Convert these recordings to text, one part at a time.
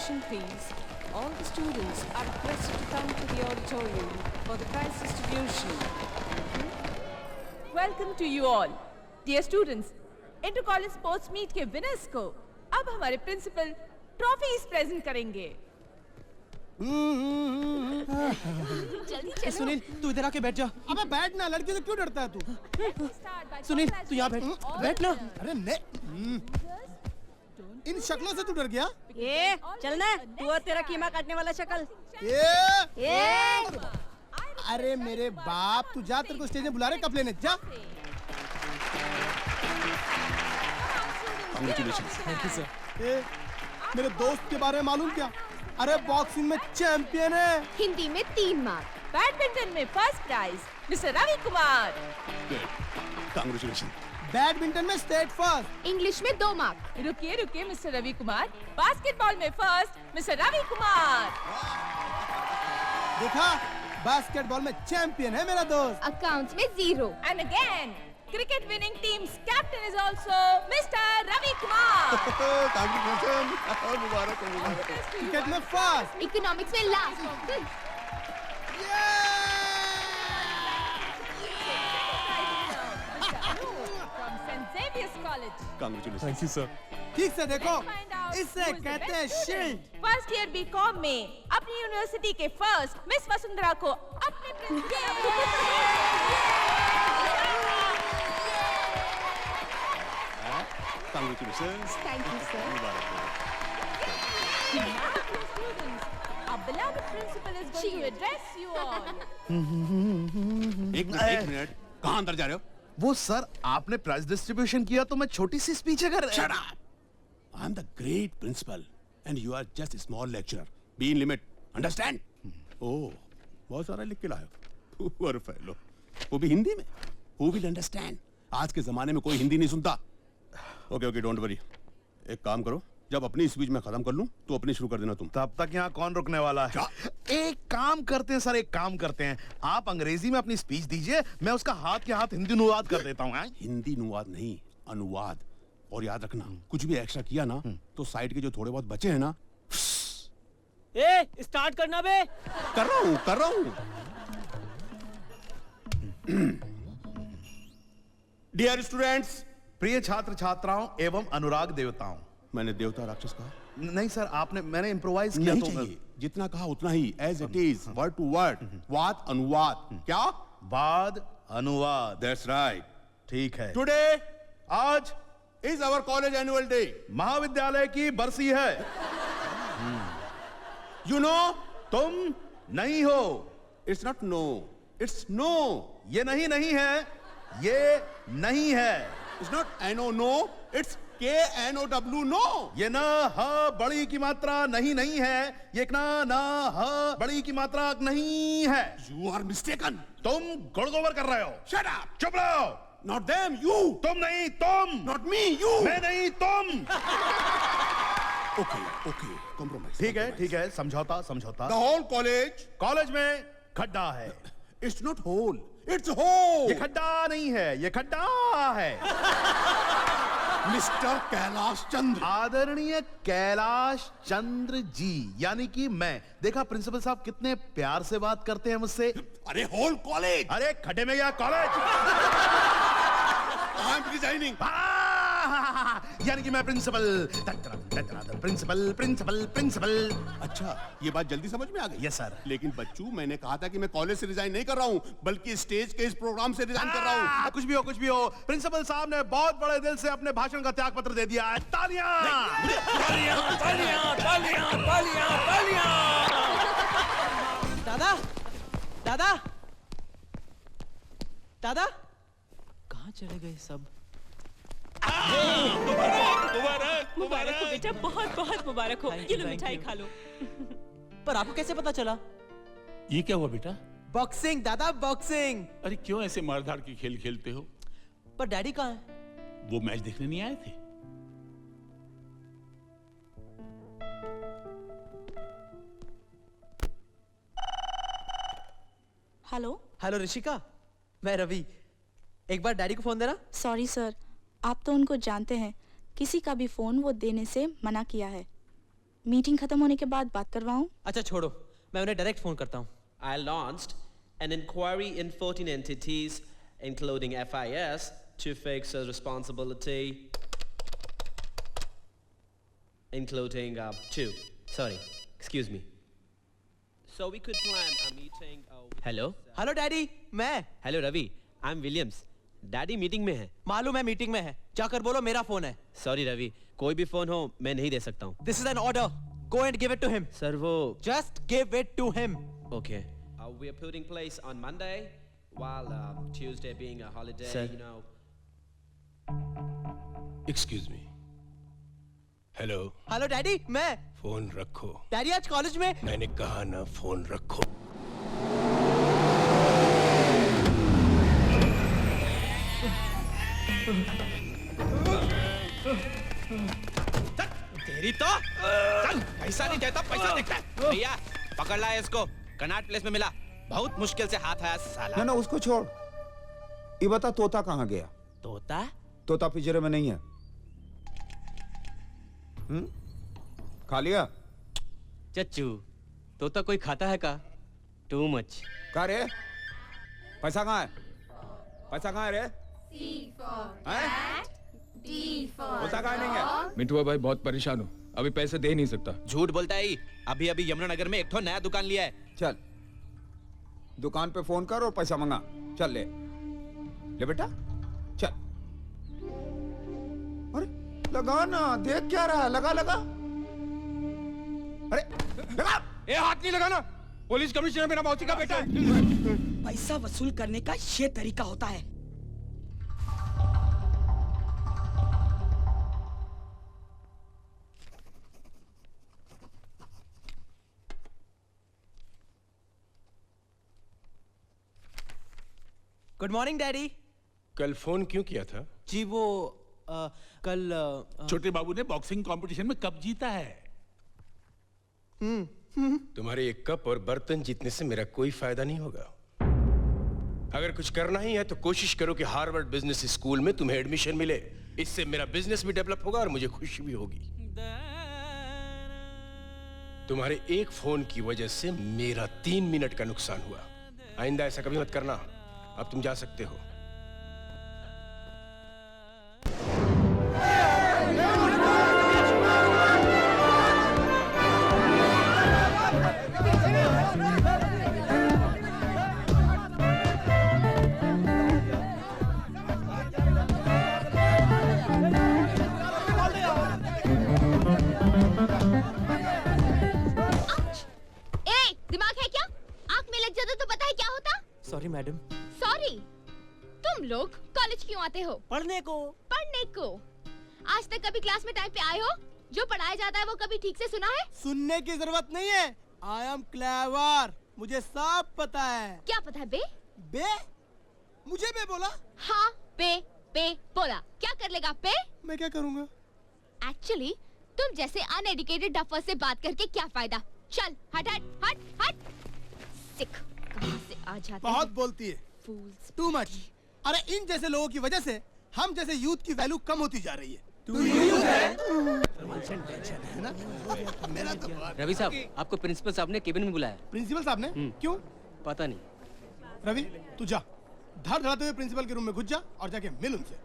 Attention please. All the students are requested to come to the auditorium for the prize distribution. Welcome to you all. Dear students, Inter-College Sports Meet के winners को अब हमारे principal trophies present करेंगे. जल्दी चलो. सुनील, तू इधर आके बैठ जा. अबे बैठ ना, लड़की से क्यों डरता है तू? सुनील, तू यहाँ बैठ. बैठ ना. अरे नहीं. इन शक्लों से तू डर गया? ये चलना, तू और तेरा कीमा काटने वाला शक्ल. ये अरे मेरे बाप, तू जा, तेरे को स्टेज में बुला रहे, कप लेने जा. Congratulations. Thank you sir. मेरे दोस्त के बारे में मालूम क्या? अरे बॉक्सिंग में चैंपियन है. हिंदी में 3 मार्क. बैडमिंटन में first prize mister Ravi Kumar. Congratulations. Badminton में स्टेट फर्स्ट. इंग्लिश में 2 मार्क. रुकिए मिस्टर रवि कुमार. बास्केटबॉल में फर्स्ट मिस्टर रवि कुमार. देखा, बास्केटबॉल में चैंपियन है मेरा दोस्त. अकाउंट्स में 0. And again, cricket winning team's captain is also Mr. Ravi Kumar. Congratulations. मुबारक हो, मुबारक हो. क्रिकेट में फर्स्ट. इकोनॉमिक्स में last. From St. Xavier's College. Congratulations. Thank you sir. ठीक से देखो, Let's find out इसे who is the कहते हैं best shield. student. First year BCom में अपनी यूनिवर्सिटी के फर्स्ट मिस वसुंधरा को अपने Congratulations. Thank you sir. मुबारक हो. Our beloved principal is going to address you all. एक मिनट, कहाँ अंदर जा रहे हो? वो सर, आपने प्राइज डिस्ट्रीब्यूशन किया तो मैं छोटी सी स्पीच कर. Shut up! I'm the great principal and you are just a small lecturer. Be in limit. Understand? Oh, बहुत सारा लिख के लाए हो. Poor fellow. वो भी हिंदी में. Who will understand? आज के जमाने में कोई हिंदी नहीं सुनता. Okay, don't worry. एक काम करो, जब अपनी स्पीच में खत्म कर लूं तो अपनी शुरू कर देना तुम. तब तक यहाँ कौन रुकने वाला है? एक काम करते हैं सर, एक काम करते हैं. आप अंग्रेजी में अपनी स्पीच दीजिए, मैं उसका हाथ के हाथ हिंदी अनुवाद कर देता हूँ. हिंदी अनुवाद नहीं, अनुवाद. और याद रखना, कुछ भी एक्स्ट्रा किया ना तो साइड के जो थोड़े बहुत बचे हैं ना. स्टार्ट करना बे. कर रहा हूँ. डियर स्टूडेंट्स, प्रिय छात्र छात्राओं एवं अनुराग देवताओं. मैंने देवता राक्षस कहा? नहीं सर, मैंने इम्प्रोवाइज किया. नहीं तो चाहिए, जितना कहा उतना ही, as it is, word to word. वाद अनुवाद. क्या? वाद अनुवाद. That's right. ठीक है. टुडे आज is our college annual day. महाविद्यालय की बरसी है. यू नो, तुम नहीं हो. It's not no, it's know. ये नहीं है, ये नहीं है. It's not N O no, it's KNOW know. ये ना ह बड़ी की मात्रा नहीं है. ये ना ह बड़ी की मात्रा नहीं है. You are mistaken. तुम गुड़गोबर कर रहे हो. Shut up. चुप रहो. Not them, you. तुम नहीं, तुम. Not me, you. मैं नहीं, तुम. Okay, compromise. ठीक है, समझौता. द होल कॉलेज में खड्डा है. It's not whole, it's hole. ये खड्डा नहीं है, ये खड्डा है. मिस्टर कैलाश चंद्र. आदरणीय कैलाश चंद्र जी, यानी कि मैं. देखा प्रिंसिपल साहब कितने प्यार से बात करते हैं मुझसे. अरे होल कॉलेज. अरे खड्डे में या कॉलेज. I am resigning. यानी कि मैं प्रिंसिपल. प्रिंसिपल. अच्छा, ये बात जल्दी समझ में आ गई. Yes sir. लेकिन बच्चू, मैंने कहा था कि मैं कॉलेज से रिजाइन नहीं कर रहा हूँ, बल्कि स्टेज के इस प्रोग्राम से रिजाइन कर रहा हूँ. कुछ भी हो. प्रिंसिपल साहब ने बहुत बड़े दिल से अपने भाषण का त्याग पत्र दे दिया है. तालियां. दादा कहाँ चले गए सब? मुबारक हो बेटा, बहुत मुबारक हो. ये लो मिठाई खा लो. पर आपको कैसे पता चला? ये क्या हुआ बेटा? बॉक्सिंग दादा, बॉक्सिंग. अरे क्यों ऐसे मारधाड़ के खेल खेलते हो? पर डैडी कहाँ है? वो मैच देखने नहीं आए थे? हेलो ऋषिका, मैं रवि. एक बार डैडी को फोन देना. सॉरी सर, आप तो उनको जानते हैं, किसी का भी फोन वो देने से मना किया है. मीटिंग खत्म होने के बाद बात करवाऊं? अच्छा छोड़ो, मैं उन्हें डायरेक्ट फोन करता हूँ. I launched an inquiry in 14 entities, including FIS, to fix a responsibility, including excuse me. So we could plan a meeting. Hello? Hello daddy, मैं. Hello Ravi, I'm Williams. Daddy meeting में है. मालूम है meeting में है. जाकर बोलो मेरा फोन है. Sorry Ravi, कोई भी फोन हो मैं नहीं दे सकता हूँ. This is an order. Go and give it to him. Sir वो. Just give it to him. Okay. We are putting place on Monday, while Tuesday being a holiday, Sir. you know. Excuse me. Hello. Hello daddy, मैं. Phone रखो. Daddy आज college में. मैंने कहा ना phone रखो. तेरी तो चल, पैसा नहीं देता, पैसा देखता है. भैया पकड़ ला इसको. कनाट प्लेस में मिला. बहुत मुश्किल से हाथ आया साला. ना उसको छोड़. ये बता तोता कहाँ गया? तोता? तोता पिंजरे में नहीं है. खा लिया? चच्चू, तोता कोई खाता है का? Too much. कहा रे? पैसा कहाँ है? पैसा कहाँ है रे? तोता कहाँ नहीं है? मिठुआ भाई बहुत परेशान हूँ, अभी पैसे दे नहीं सकता. झूठ बोलता है. अभी अभी यमुनानगर में एक ठो नया दुकान लिया है. चल दुकान पे फोन कर और पैसा मंगा. चल ले ले बेटा चल. अरे लगा ना, देख क्या रहा है? लगा लगा. अरे लगा. ए हाथ नहीं लगाना. पुलिस कमिश्नर मेरा मौसी का बेटा है. पैसा वसूल करने का ये तरीका होता है. Good morning daddy. कल फोन क्यों किया था? जी वो कल छोटे बाबू ने बॉक्सिंग कंपटीशन में कप जीता है. तुम्हारे ये कप और बर्तन जीतने से मेरा कोई फायदा नहीं होगा. अगर कुछ करना ही है तो कोशिश करो कि हार्वर्ड बिजनेस स्कूल में तुम्हें एडमिशन मिले. इससे मेरा बिजनेस भी डेवलप होगा और मुझे खुशी भी होगी. तुम्हारे एक फोन की वजह से मेरा 3 मिनट का नुकसान हुआ. आइंदा ऐसा कभी मत करना. अब तुम जा सकते हो. दिमाग है क्या? आँख में लग जाता तो पता है क्या होता? Sorry madam. सॉरी? तुम लोग कॉलेज क्यों आते हो? पढ़ने को. पढ़ने को. आज तक कभी क्लास में टाइम पे आए हो? जो पढ़ाया जाता है वो कभी ठीक से सुना है? सुनने की जरूरत नहीं है. I am clever. मुझे सब पता है. क्या पता है बे? बे? मुझे बे बोला? हाँ बे बे बोला. क्या कर लेगा बे? मैं क्या करूँगा? एक्चुअली तुम जैसे अनएडुकेटेड डफर से बात करके क्या फायदा? चल हट हट हट हट. सिख कहाँ से आ जाते बहुत हैं? बोलती है. Fools. Too much. अरे इन जैसे लोगों की वजह से हम जैसे यूथ की वैल्यू कम होती जा रही है. मेरा तो रवि साहब, आपको प्रिंसिपल साहब ने केबिन में बुलाया. प्रिंसिपल साहब ने क्यों? पता नहीं. रवि तू जा. धड़ धड़ाते हुए प्रिंसिपल के रूम में घुस जा और जाके मिल उनसे.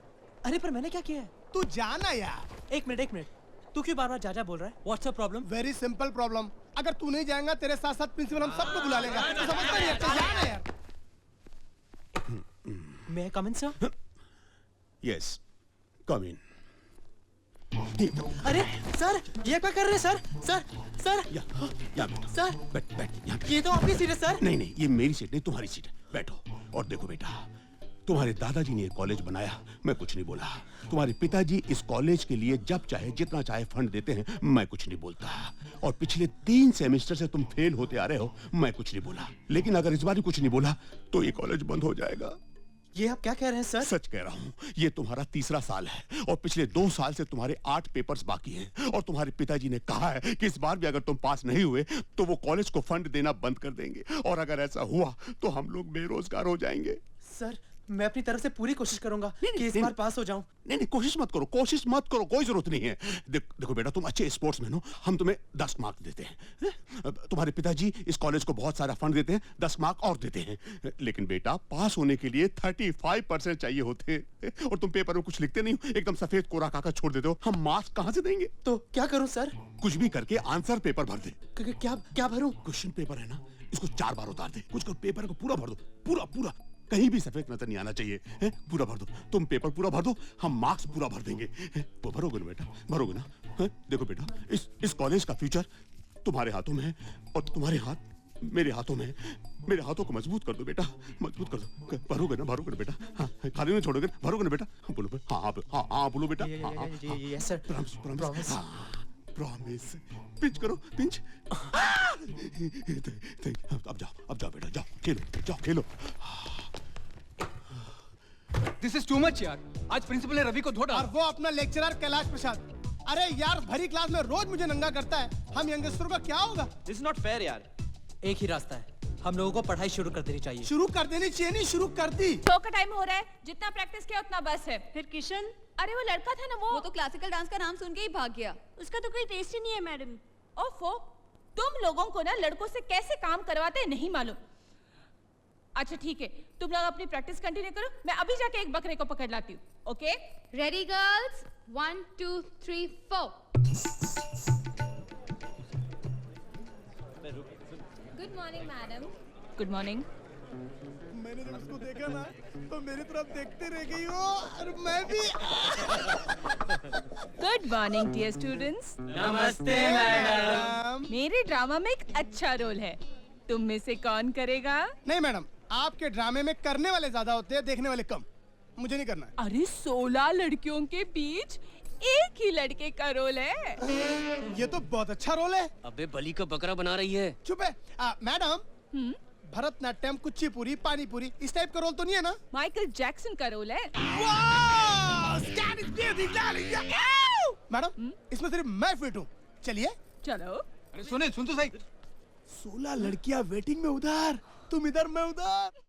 अरे पर मैंने क्या किया है? तू जाना यार. एक मिनट. तू क्यों बार-बार जा बोल रहा है? What's the problem? Very simple problem. अगर तू नहीं जाएगा तेरे साथ साथ प्रिंसिपल हम सबको बुला लेगा. तू समझता नहीं है? चल जाना यार. May I come in, sir? Yes, come in. अरे सर, ये क्या कर रहे हैं सर? सर या बेटा. सर बैठ यहाँ बैठ. ये तो आपकी सीट है सर. नहीं, ये मेरी सीट नहीं, तुम्हारी सीट है. बैठो. और देखो बेटा, तुम्हारे दादाजी ने ये कॉलेज बनाया, मैं कुछ नहीं बोला. तुम्हारे पिताजी इस कॉलेज के लिए जब चाहे जितना चाहे फंड देते हैं, मैं कुछ नहीं बोलता. और पिछले 3 सेमेस्टर से तुम फेल होते आ रहे हो, मैं कुछ नहीं बोला. लेकिन अगर इस बार कुछ नहीं बोला तो ये कॉलेज बंद हो जाएगा. ये आप क्या कह रहे हैं सर? सच कह रहा हूँ. ये तुम्हारा 3रा साल है और पिछले 2 साल से तुम्हारे 8 पेपर्स बाकी हैं. और तुम्हारे पिताजी ने कहा है कि इस बार भी अगर तुम पास नहीं हुए तो वो कॉलेज को फंड देना बंद कर देंगे. और अगर ऐसा हुआ तो हम लोग बेरोजगार हो जाएंगे. सर मैं अपनी तरफ से पूरी कोशिश करूंगा कि इस बार पास हो जाऊं। नहीं, कोशिश मत करो, कोई जरूरत नहीं है। देखो बेटा, तुम अच्छे स्पोर्ट्समैन हो, हम तुम्हें 10 मार्क्स देते हैं। तुम्हारे पिताजी इस कॉलेज को बहुत सारा फंड देते हैं, 10 मार्क और देते हैं। लेकिन बेटा, पास होने के लिए 35% चाहिए होते हैं, और तुम पेपर में कुछ लिखते नहीं हो, एकदम सफेद कोरा कागज छोड़ देते हो। हम मार्क्स कहाँ से देंगे? तो क्या करूं सर? कुछ भी करके आंसर पेपर भर दे। क्या भरूं? क्वेश्चन पेपर है ना, इसको 4 बार उतार दे। कुछ पेपर को पूरा भर दो, पूरा, कहीं भी सफेद नजर नहीं आना चाहिए, है? पूरा भर दो। तुम पेपर पूरा भर दो, हम मार्क्स पूरा भर देंगे। वो भरोगे ना बेटा, भरोगे ना? है? देखो बेटा, इस कॉलेज का फ्यूचर तुम्हारे हाथों में है, और तुम्हारे हाथ मेरे हाथों में है। मेरे हाथों को मजबूत कर दो बेटा, मजबूत कर दो। भरोगे ना बेटा? हाँ, खाली नहीं छोड़ोगे, भरोगे ना बेटा? बोलो बेटा, हाँ बोलो बेटा। Yes sir, promise. Promise. Pinch करो, पिंच। अब जाओ बेटा, जाओ खेलो। दिस इज टू मच यार। आज प्रिंसिपल ने रवि को धो डाला। और वो अपना लेक्चरर कैलाश प्रसाद। अरे यार, भरी क्लास में रोज मुझे नंगा करता है। हम यंगस्टरों का क्या होगा? दिस इज नॉट फेयर यार। एक ही रास्ता है, हम लोगों को पढ़ाई शुरू कर देनी चाहिए। शुरू कर देनी चाहिए नहीं, शुरू कर दी। शो का टाइम हो रहा है, जितना प्रैक्टिस किया उतना बस है। फिर किशन, अरे वो लड़का था ना, वो तो क्लासिकल डांस का नाम सुन के ही भाग गया। उसका तो कोई टेस्ट ही नहीं है मैडम। ओफो, तुम लोगों को ना लड़कों से कैसे काम करवाते हैं नहीं मालूम। अच्छा ठीक है, तुम लोग अपनी प्रैक्टिस कंटिन्यू करो, मैं अभी जाके एक बकरे को पकड़ लाती हूँ। Okay? Ready girls, 1 2 3 4। Good morning madam. Good morning. मैंने जब उसको देखा ना, तो मेरी तरफ देखते रह गई हो, और मैं भी। Good morning dear students. नमस्ते मैडम। मेरे ड्रामा में एक अच्छा रोल है, तुम में से कौन करेगा? नहीं मैडम, आपके ड्रामे में करने वाले ज्यादा होते हैं, देखने वाले कम। मुझे नहीं करना है। अरे 16 लड़कियों के बीच एक ही लड़के का रोल है। ये तो बहुत अच्छा रोल है। अबे बलि का बकरा बना रही है। चुप है। मैडम, भरतनाट्यम, कुचिपुड़ी, पानीपुरी, इस टाइप का रोल तो नहीं है ना? माइकल जैक्सन का रोल है। मैडम, इसमें सिर्फ मैं फिट हूँ। चलिए। चलो। अरे सुन तो सही। 16 लड़कियां वेटिंग में उधर, तुम इधर, मैं उधर।